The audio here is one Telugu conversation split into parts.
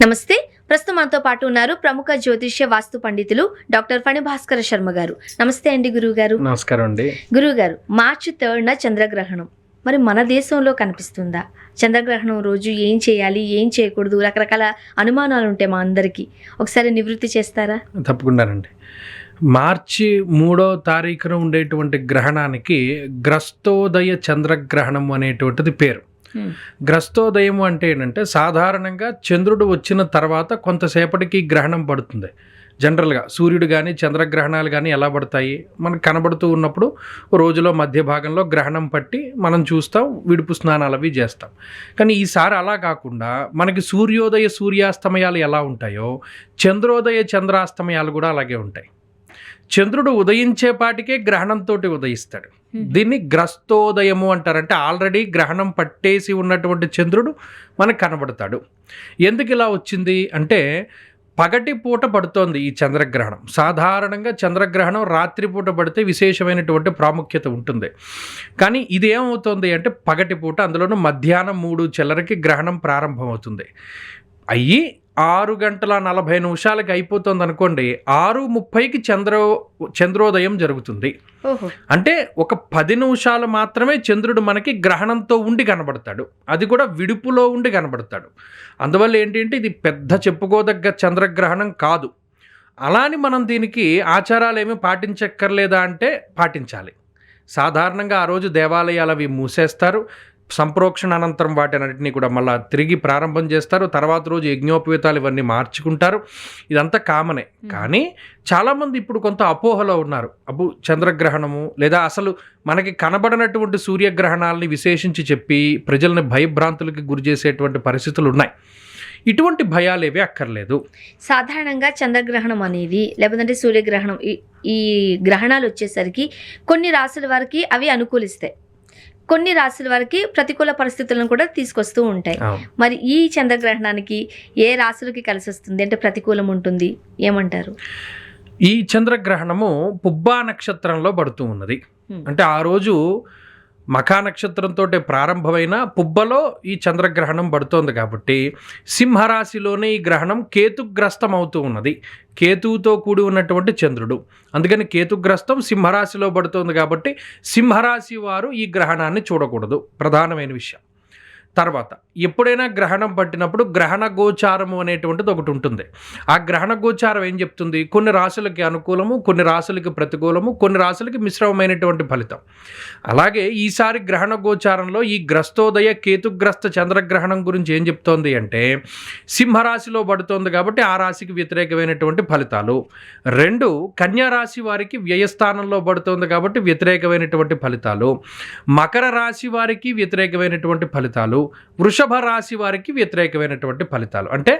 నమస్తే. ప్రస్తుతం మనతో పాటు ఉన్నారు ప్రముఖ జ్యోతిష్య వాస్తు పండితులు డాక్టర్ ఫణిభాస్కర శర్మ గారు. నమస్తే అండి గురువుగారు. నమస్కారం అండి. గురువుగారు, మార్చి 3న చంద్రగ్రహణం మరి మన దేశంలో కనిపిస్తుందా? చంద్రగ్రహణం రోజు ఏం చేయాలి, ఏం చేయకూడదు, రకరకాల అనుమానాలు ఉంటాయి మా అందరికీ. ఒకసారి నివృత్తి చేస్తారా? తప్పకుండానండి. మార్చి 3వ తారీఖున ఉండేటువంటి గ్రహణానికి గ్రస్తోదయ చంద్రగ్రహణం అనేటువంటిది పేరు. గ్రస్తోదయం అంటే ఏంటంటే సాధారణంగా చంద్రుడు వచ్చిన తర్వాత కొంతసేపటికి గ్రహణం పడుతుంది. జనరల్గా సూర్యుడు కానీ చంద్రగ్రహణాలు కానీ ఎలా పడతాయి, మనకు కనబడుతూ ఉన్నప్పుడు రోజులో మధ్య భాగంలో గ్రహణం పట్టి మనం చూస్తాం, విడుపు స్నానాలు అవి చేస్తాం. కానీ ఈసారి అలా కాకుండా మనకి సూర్యోదయ సూర్యాస్తమయాలు ఎలా ఉంటాయో చంద్రోదయ చంద్రాస్తమయాలు కూడా అలాగే ఉంటాయి. చంద్రుడు ఉదయించేపాటికే గ్రహణంతో ఉదయిస్తాడు. దీన్ని గ్రస్తోదయము అంటారు. అంటే ఆల్రెడీ గ్రహణం పట్టేసి ఉన్నటువంటి చంద్రుడు మనకు కనబడతాడు. ఎందుకు ఇలా వచ్చింది అంటే పగటి పూట పడుతోంది ఈ చంద్రగ్రహణం. సాధారణంగా చంద్రగ్రహణం రాత్రిపూట పడితే విశేషమైనటువంటి ప్రాముఖ్యత ఉంటుంది. కానీ ఇదేమవుతుంది అంటే పగటి పూట, అందులోనూ మధ్యాహ్నం 3 చిల్లరకి గ్రహణం ప్రారంభమవుతుంది. అయ్యి 6:40 అయిపోతుంది అనుకోండి, 6:30కి చంద్రోదయం జరుగుతుంది. అంటే ఒక 10 నిమిషాలు మాత్రమే చంద్రుడు మనకి గ్రహణంతో ఉండి కనబడతాడు. అది కూడా విడుపులో ఉండి కనబడతాడు. అందువల్ల ఏంటంటే ఇది పెద్ద చెప్పుకోదగ్గ చంద్రగ్రహణం కాదు. అలాని మనం దీనికి ఆచారాలు ఏమీ పాటించక్కర్లేదా అంటే పాటించాలి. సాధారణంగా ఆ రోజు దేవాలయాలు అవి మూసేస్తారు. సంప్రోక్షణ అనంతరం వాటినన్నింటినీ కూడా మళ్ళీ తిరిగి ప్రారంభం చేస్తారు. తర్వాత రోజు యజ్ఞోపవీతాలు ఇవన్నీ మార్చుకుంటారు. ఇదంతా కామనే. కానీ చాలామంది ఇప్పుడు కొంత అపోహలో ఉన్నారు. చంద్రగ్రహణము లేదా అసలు మనకి కనబడనటువంటి సూర్యగ్రహణాలని విశేషించి చెప్పి ప్రజల్ని భయభ్రాంతులకి గురి చేసేటువంటి పరిస్థితులు ఉన్నాయి. ఇటువంటి భయాలేవీ అక్కర్లేదు. సాధారణంగా చంద్రగ్రహణం అనేది లేకపోతే సూర్యగ్రహణం ఈ గ్రహణాలు వచ్చేసరికి కొన్ని రాశుల వారికి అవి అనుకూలిస్తాయి, కొన్ని రాశుల వారికి ప్రతికూల పరిస్థితులను కూడా తీసుకొస్తూ ఉంటాయి. మరి ఈ చంద్రగ్రహణానికి ఏ రాశులకి కలిసి వస్తుంది అంటే ప్రతికూలం ఉంటుంది ఏమంటారు? ఈ చంద్రగ్రహణము పుబ్బా నక్షత్రంలో పడుతూ ఉన్నది. అంటే ఆ రోజు మఖా నక్షత్రంతో ప్రారంభమైన పుబ్బలో ఈ చంద్రగ్రహణం పడుతోంది కాబట్టి సింహరాశిలోనే ఈ గ్రహణం కేతుగ్రస్తం అవుతూ ఉన్నది. కేతువుతో కూడి ఉన్నటువంటి చంద్రుడు, అందుకని కేతుగ్రస్తం సింహరాశిలో పడుతోంది కాబట్టి సింహరాశి వారు ఈ గ్రహణాన్ని చూడకూడదు, ప్రధానమైన విషయం. తర్వాత ఎప్పుడైనా గ్రహణం పట్టినప్పుడు గ్రహణ గోచారము అనేటువంటిది ఒకటి ఉంటుంది. ఆ గ్రహణ గోచారం ఏం చెప్తుంది? కొన్ని రాశులకి అనుకూలము, కొన్ని రాశులకి ప్రతికూలము, కొన్ని రాశులకి మిశ్రమమైనటువంటి ఫలితం. అలాగే ఈసారి గ్రహణ గోచారంలో ఈ గ్రస్తోదయ కేతుగ్రస్త చంద్రగ్రహణం గురించి ఏం చెప్తోంది అంటే సింహరాశిలో పడుతోంది కాబట్టి ఆ రాశికి వ్యతిరేకమైనటువంటి ఫలితాలు. 2 కన్యా రాశి వారికి వ్యయస్థానంలో పడుతోంది కాబట్టి వ్యతిరేకమైనటువంటి ఫలితాలు. మకర రాశి వారికి వ్యతిరేకమైనటువంటి ఫలితాలు. వృషభ రాశి వారికి వ్యతిరేకమైనటువంటి ఫలితాలు. అంటే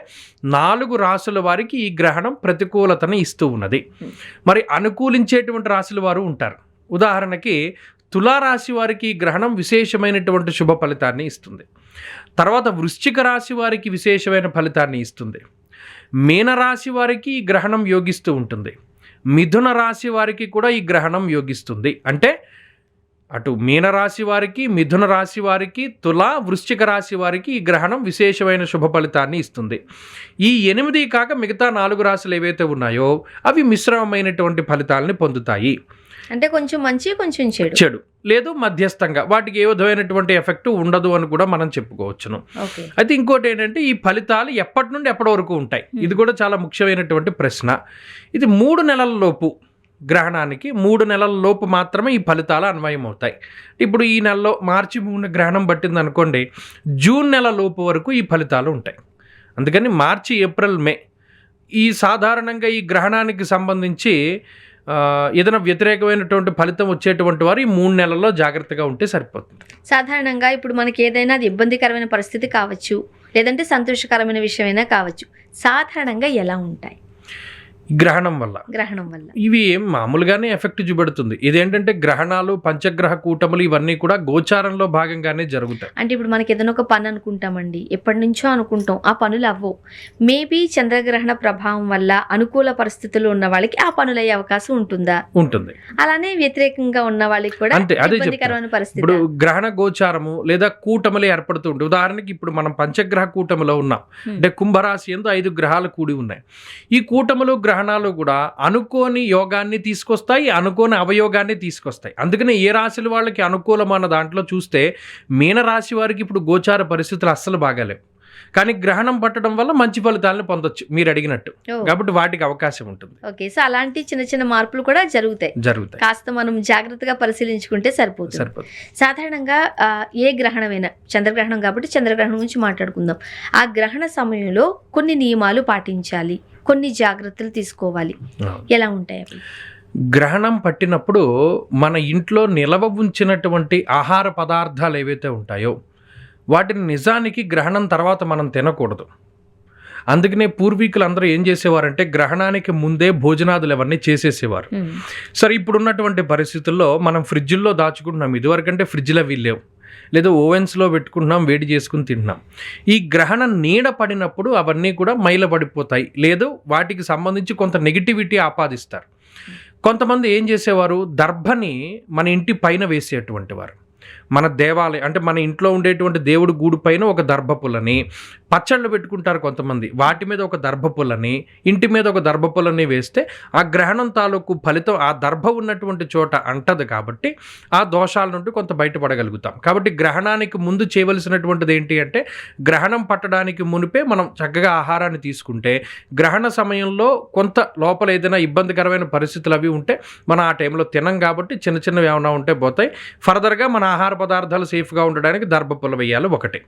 4 రాశుల వారికి ఈ గ్రహణం ప్రతికూలతను ఇస్తూ ఉన్నది. మరి అనుకూలించేటువంటి రాశుల వారు ఉంటారు. ఉదాహరణకి తులారాశి వారికి ఈ గ్రహణం విశేషమైనటువంటి శుభ ఫలితాన్ని ఇస్తుంది. తర్వాత వృశ్చిక రాశి వారికి విశేషమైన ఫలితాన్ని ఇస్తుంది. మీనరాశి వారికి ఈ గ్రహణం యోగిస్తూ ఉంటుంది. మిథున రాశి వారికి కూడా ఈ గ్రహణం యోగిస్తుంది. అంటే అటు మీనరాశి వారికి, మిథున రాశి వారికి, తులా వృశ్చిక రాశి వారికి ఈ గ్రహణం విశేషమైన శుభ ఫలితాన్ని ఇస్తుంది. ఈ 8 కాక మిగతా 4 రాశులు ఏవైతే ఉన్నాయో అవి మిశ్రమమైనటువంటి ఫలితాలని పొందుతాయి. అంటే కొంచెం మంచి, కొంచెం చెడు, లేదు మధ్యస్థంగా, వాటికి ఏ విధమైనటువంటి ఎఫెక్ట్ ఉండదు అని కూడా మనం చెప్పుకోవచ్చును. అయితే ఇంకోటి ఏంటంటే ఈ ఫలితాలు ఎప్పటి నుండి ఎప్పటి వరకు ఉంటాయి, ఇది కూడా చాలా ముఖ్యమైనటువంటి ప్రశ్న. ఇది 3 నెలల లోపు, గ్రహణానికి 3 నెలల లోపు మాత్రమే ఈ ఫలితాలు అన్వయం అవుతాయి. ఇప్పుడు ఈ నెలలో మార్చి 3 గ్రహణం పట్టింది అనుకోండి, జూన్ నెల లోపు వరకు ఈ ఫలితాలు ఉంటాయి. అందుకని మార్చి, ఏప్రిల్, మే ఈ సాధారణంగా ఈ గ్రహణానికి సంబంధించి ఏదైనా వ్యతిరేకమైనటువంటి ఫలితం వచ్చేటువంటి వారు ఈ 3 నెలల్లో జాగ్రత్తగా ఉంటే సరిపోతుంది. సాధారణంగా ఇప్పుడు మనకి ఏదైనా అది ఇబ్బందికరమైన పరిస్థితి కావచ్చు, లేదంటే సంతోషకరమైన విషయమైనా కావచ్చు, సాధారణంగా ఎలా ఉంటాయి? గ్రహణం వల్ల ఇవి ఏం మామూలుగానే ఎఫెక్ట్ చూపెడుతుంది. ఇదేంటంటే గ్రహణాలు, పంచగ్రహ కూటములు ఇవన్నీ కూడా గోచారంలో భాగంగానే జరుగుతాయి. అంటే ఇప్పుడు మనకి ఏదైనా ఒక పని అనుకుంటామండి, ఎప్పటి నుంచో అనుకుంటాం, ఆ పనులు అవ్వవు. మేబీ చంద్రగ్రహణ ప్రభావం వల్ల అనుకూల పరిస్థితులు ఉన్న వాళ్ళకి ఆ పనులు అయ్యే అవకాశం ఉంటుందా? ఉంటుంది. అలానే వ్యతిరేకంగా ఉన్న వాళ్ళకి కూడా ఇబ్బందికరమైన పరిస్థితి. ఇప్పుడు గ్రహణ గోచారము లేదా కూటములు ఏర్పడుతూ ఉంటాయి. ఉదాహరణకి ఇప్పుడు మనం పంచగ్రహ కూటమిలో ఉన్నాం. అంటే కుంభరాశి యందు 5 గ్రహాలు కూడి ఉన్నాయి. ఈ కూటములు గ్రహణాలు కూడా అనుకోని యోగాన్ని తీసుకొస్తాయి, అనుకోని అవయోగాన్ని తీసుకొస్తాయి. అందుకనే ఏ రాశుల వాళ్ళకి అనుకూలమైన దాంట్లో చూస్తే మీనరాశి వారికి ఇప్పుడు గోచార పరిస్థితులు అస్సలు బాగాలేవు. కానీ గ్రహణం పట్టడం వల్ల మంచి ఫలితాలను పొందొచ్చు మీరు అడిగినట్టు. కాబట్టి వాటికి అవకాశం ఉంటుంది. ఓకే, సో అలాంటి చిన్న చిన్న మార్పులు కూడా జరుగుతాయి. కాస్త మనం జాగ్రత్తగా పరిశీలించుకుంటే సరిపోతుంది. సాధారణంగా ఏ గ్రహణమైనా, చంద్రగ్రహణం కాబట్టి చంద్రగ్రహణం గురించి మాట్లాడుకుందాం. ఆ గ్రహణ సమయంలో కొన్ని నియమాలు పాటించాలి, కొన్ని జాగ్రత్తలు తీసుకోవాలి. ఎలా ఉంటాయి అవి? గ్రహణం పట్టినప్పుడు మన ఇంట్లో నిలవ ఉంచినటువంటి ఆహార పదార్థాలు ఏవైతే ఉంటాయో వాటిని నిజానికి గ్రహణం తర్వాత మనం తినకూడదు. అందుకనే పూర్వీకులు అందరూ ఏం చేసేవారంటే గ్రహణానికి ముందే భోజనాదులు అవన్నీ చేసేసేవారు. సరే, ఇప్పుడున్నటువంటి పరిస్థితుల్లో మనం ఫ్రిడ్జ్ల్లో దాచుకుంటున్నాం. ఇదివరకంటే ఫ్రిడ్జ్లు అవి లేవు, లేదా ఓవెన్స్లో పెట్టుకుంటున్నాం, వేడి చేసుకుని తింటున్నాం. ఈ గ్రహణ నీడ పడినప్పుడు అవన్నీ కూడా మైలపడిపోతాయి, లేదు వాటికి సంబంధించి కొంత నెగిటివిటీ ఆపాదిస్తారు. కొంతమంది ఏం చేసేవారు, దర్భని మన ఇంటి పైన వేసేటువంటి వారు. మన దేవాలయం అంటే మన ఇంట్లో ఉండేటువంటి దేవుడి గూడు పైన ఒక దర్భ పుల్లని, పచ్చళ్ళు పెట్టుకుంటారు కొంతమంది, వాటి మీద ఒక దర్భ పుల్లని, ఇంటి మీద ఒక దర్భ పుల్లని వేస్తే ఆ గ్రహణం తాలూకు ఫలితం ఆ దర్భ ఉన్నటువంటి చోట అంటది. కాబట్టి ఆ దోషాల నుండి కొంత బయటపడగలుగుతాం. కాబట్టి గ్రహణానికి ముందు చేయవలసినటువంటిది ఏంటి అంటే గ్రహణం పట్టడానికి మునిపే మనం చక్కగా ఆహారాన్ని తీసుకుంటే గ్రహణ సమయంలో కొంత లోపల ఏదైనా ఇబ్బందికరమైన పరిస్థితులు అవి ఉంటే మనం ఆ టైంలో తినం. కాబట్టి చిన్న చిన్నవి ఏమైనా ఉంటే పోతాయి. ఫర్దర్గా మన ఆహార పదార్థాలు సేఫ్గా ఉండడానికి దర్భపుల్ల వేయాలి. ఒకటి,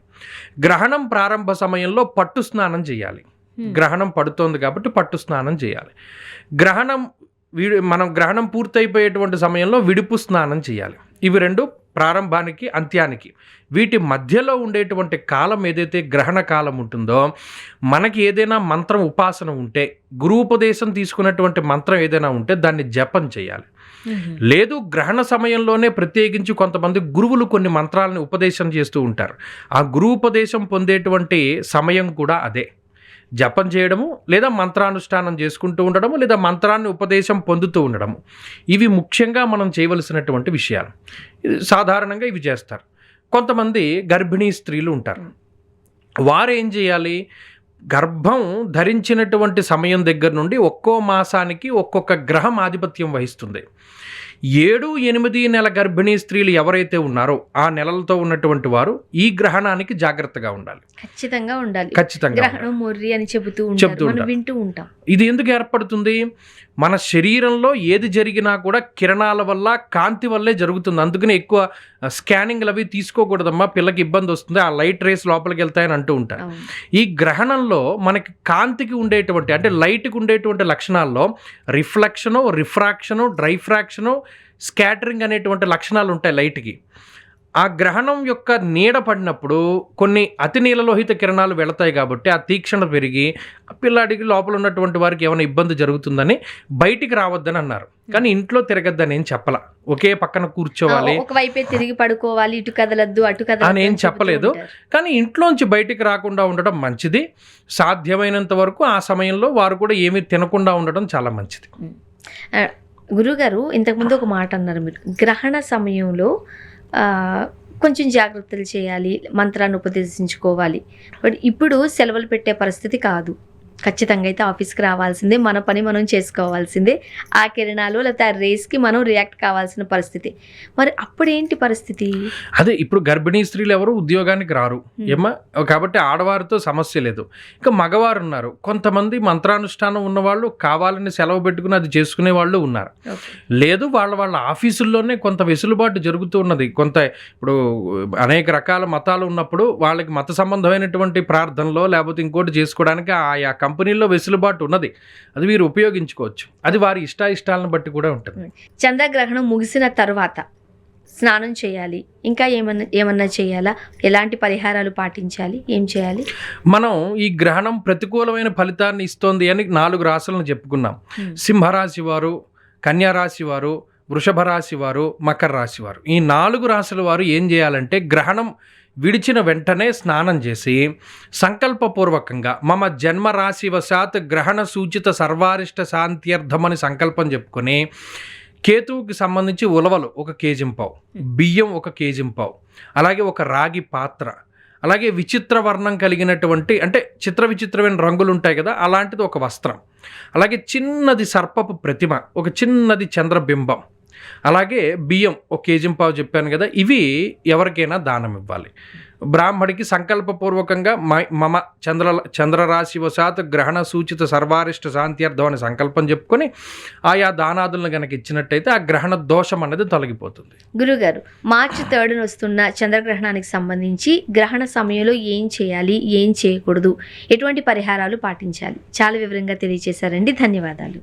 గ్రహణం ప్రారంభ సమయంలో పట్టు స్నానం చేయాలి. గ్రహణం పడుతోంది కాబట్టి పట్టు స్నానం చేయాలి. మనం గ్రహణం పూర్తయిపోయేటువంటి సమయంలో విడుపు స్నానం చేయాలి. ఇవి రెండు ప్రారంభానికి అంత్యానికి. వీటి మధ్యలో ఉండేటువంటి కాలం ఏదైతే గ్రహణ కాలం ఉంటుందో, మనకి ఏదైనా మంత్రం ఉపాసన ఉంటే, గురూపదేశం తీసుకున్నటువంటి మంత్రం ఏదైనా ఉంటే దాన్ని జపం చేయాలి. లేదు గ్రహణ సమయంలోనే ప్రత్యేకించి కొంతమంది గురువులు కొన్ని మంత్రాలను ఉపదేశం చేస్తూ ఉంటారు. ఆ గురూపదేశం పొందేటువంటి సమయం కూడా అదే. జపం చేయడము, లేదా మంత్రానుష్ఠానం చేసుకుంటూ ఉండడము, లేదా మంత్రాన్ని ఉపదేశం పొందుతూ ఉండడము, ఇవి ముఖ్యంగా మనం చేయవలసినటువంటి విషయాలు. సాధారణంగా ఇవి చేస్తారు. కొంతమంది గర్భిణీ స్త్రీలు ఉంటారు. వారు ఏం చేయాలి, గర్భం ధరించినటువంటి సమయం దగ్గర నుండి ఒక్కో మాసానికి ఒక్కొక్క గ్రహం ఆధిపత్యం వహిస్తుంది. 7-8 నెల గర్భిణీ స్త్రీలు ఎవరైతే ఉన్నారో ఆ నెలలతో ఉన్నటువంటి వారు ఈ గ్రహణానికి జాగ్రత్తగా ఉండాలి. ఖచ్చితంగా ఉండాలి. గ్రహణం మొర్రి అని చెబుతూ ఉంటాం. ఇది ఎందుకు ఏర్పడుతుంది? మన శరీరంలో ఏది జరిగినా కూడా కిరణాల వల్ల, కాంతి వల్లే జరుగుతుంది. అందుకని ఎక్కువ స్కానింగ్లు అవి తీసుకోకూడదమ్మా, పిల్లకి ఇబ్బంది వస్తుంది, ఆ లైట్ రేస్ లోపలికి వెళ్తాయని అంటూ ఉంటారు. ఈ గ్రహణంలో మనకి కాంతికి ఉండేటువంటి అంటే లైట్కి ఉండేటువంటి లక్షణాల్లో రిఫ్లెక్షను, రిఫ్రాక్షను, డ్రైఫ్రాక్షను, స్కాటరింగ్ అనేటువంటి లక్షణాలు ఉంటాయి లైట్కి. ఆ గ్రహణం యొక్క నీడ పడినప్పుడు కొన్ని అతి నీలలోహిత కిరణాలు వెళతాయి. కాబట్టి ఆ తీక్షణ పెరిగి పిల్లాడికి లోపల ఉన్నటువంటి వారికి ఏమైనా ఇబ్బంది జరుగుతుందని బయటికి రావద్దని అన్నారు. కానీ ఇంట్లో తిరగద్దని ఏం చెప్పలా, ఒకే పక్కన కూర్చోవాలి, ఒకవైపే తిరిగి పడుకోవాలి, ఇటు కదలద్దు అటు కదలద్దు అని ఏం చెప్పలేదు. కానీ ఇంట్లోంచి బయటికి రాకుండా ఉండడం మంచిది. సాధ్యమైనంత వరకు ఆ సమయంలో వారు కూడా ఏమీ తినకుండా ఉండడం చాలా మంచిది. గురుగారు, ఇంతకుముందు ఒక మాట అన్నారు మీరు, గ్రహణ సమయంలో కొంచెం జాగ్రత్తలు చేయాలి, మంత్రాన్ని ఉపదేశించుకోవాలి. బట్ ఇప్పుడు సెలవులు పెట్టే పరిస్థితి కాదు. ఖచ్చితంగా అయితే ఆఫీస్కి రావాల్సిందే, మన పని మనం చేసుకోవాల్సిందే. ఆ కిరణాలు లేకపోతే ఆ రేస్కి మనం రియాక్ట్ కావాల్సిన పరిస్థితి. మరి అప్పుడేంటి పరిస్థితి? అదే, ఇప్పుడు గర్భిణీ స్త్రీలు ఎవరు ఉద్యోగానికి రారు ఏమా, కాబట్టి ఆడవారితో సమస్య లేదు. ఇంకా మగవారు ఉన్నారు. కొంతమంది మంత్రానుష్ఠానం ఉన్నవాళ్ళు కావాలని సెలవు పెట్టుకుని అది చేసుకునే వాళ్ళు ఉన్నారు. లేదు, వాళ్ళ ఆఫీసుల్లోనే కొంత వెసులుబాటు జరుగుతూ ఉన్నది. కొంత ఇప్పుడు అనేక రకాల మతాలు ఉన్నప్పుడు వాళ్ళకి మత సంబంధమైనటువంటి ప్రార్థనలో లేకపోతే ఇంకోటి చేసుకోవడానికి ఆయా కంపెనీల్లో వెసులుబాటు ఉన్నది. అది మీరు ఉపయోగించుకోవచ్చు. అది వారి ఇష్టాలను బట్టి కూడా ఉంటుంది. చంద్రగ్రహణం ముగిసిన తర్వాత స్నానం చేయాలి, ఇంకా ఏమన్నా చేయాలా, ఎలాంటి పరిహారాలు పాటించాలి, ఏం చేయాలి? మనం ఈ గ్రహణం ప్రతికూలమైన ఫలితాన్ని ఇస్తోంది అని 4 రాశులను చెప్పుకున్నాం. సింహరాశి వారు, కన్యా రాశి వారు, వృషభ రాశి వారు, మకర రాశి వారు. ఈ 4 రాశుల వారు ఏం చేయాలంటే గ్రహణం విడిచిన వెంటనే స్నానం చేసి సంకల్పపూర్వకంగా మమ జన్మరాశి వశాత్ గ్రహణ సూచిత సర్వారిష్ట శాంత్యర్థమని సంకల్పం చెప్పుకొని కేతువుకి సంబంధించి ఉలవలు 1 కేజీంపావు, బియ్యం 1 కేజీంపావు, అలాగే ఒక రాగి పాత్ర, అలాగే విచిత్ర వర్ణం కలిగినటువంటి అంటే విచిత్రమైన రంగులు ఉంటాయి కదా, అలాంటిది ఒక వస్త్రం, అలాగే చిన్నది సర్పపు ప్రతిమ, ఒక చిన్నది చంద్రబింబం, అలాగే బియ్యం 1 కేజీంపావు చెప్పాను కదా, ఇవి ఎవరికైనా దానం ఇవ్వాలి. బ్రాహ్మడికి సంకల్పపూర్వకంగా మమ చంద్రరాశి వశాత్ గ్రహణ సూచిత సర్వారిష్ట శాంత్యర్థం అని సంకల్పం చెప్పుకొని ఆయా దానాదులను కనుక ఇచ్చినట్టయితే ఆ గ్రహణ దోషం అనేది తొలగిపోతుంది. గురుగారు, మార్చి 3 వస్తున్న చంద్రగ్రహణానికి సంబంధించి గ్రహణ సమయంలో ఏం చేయాలి, ఏం చేయకూడదు, ఎటువంటి పరిహారాలు పాటించాలి, చాలా వివరంగా తెలియజేశారండి. ధన్యవాదాలు.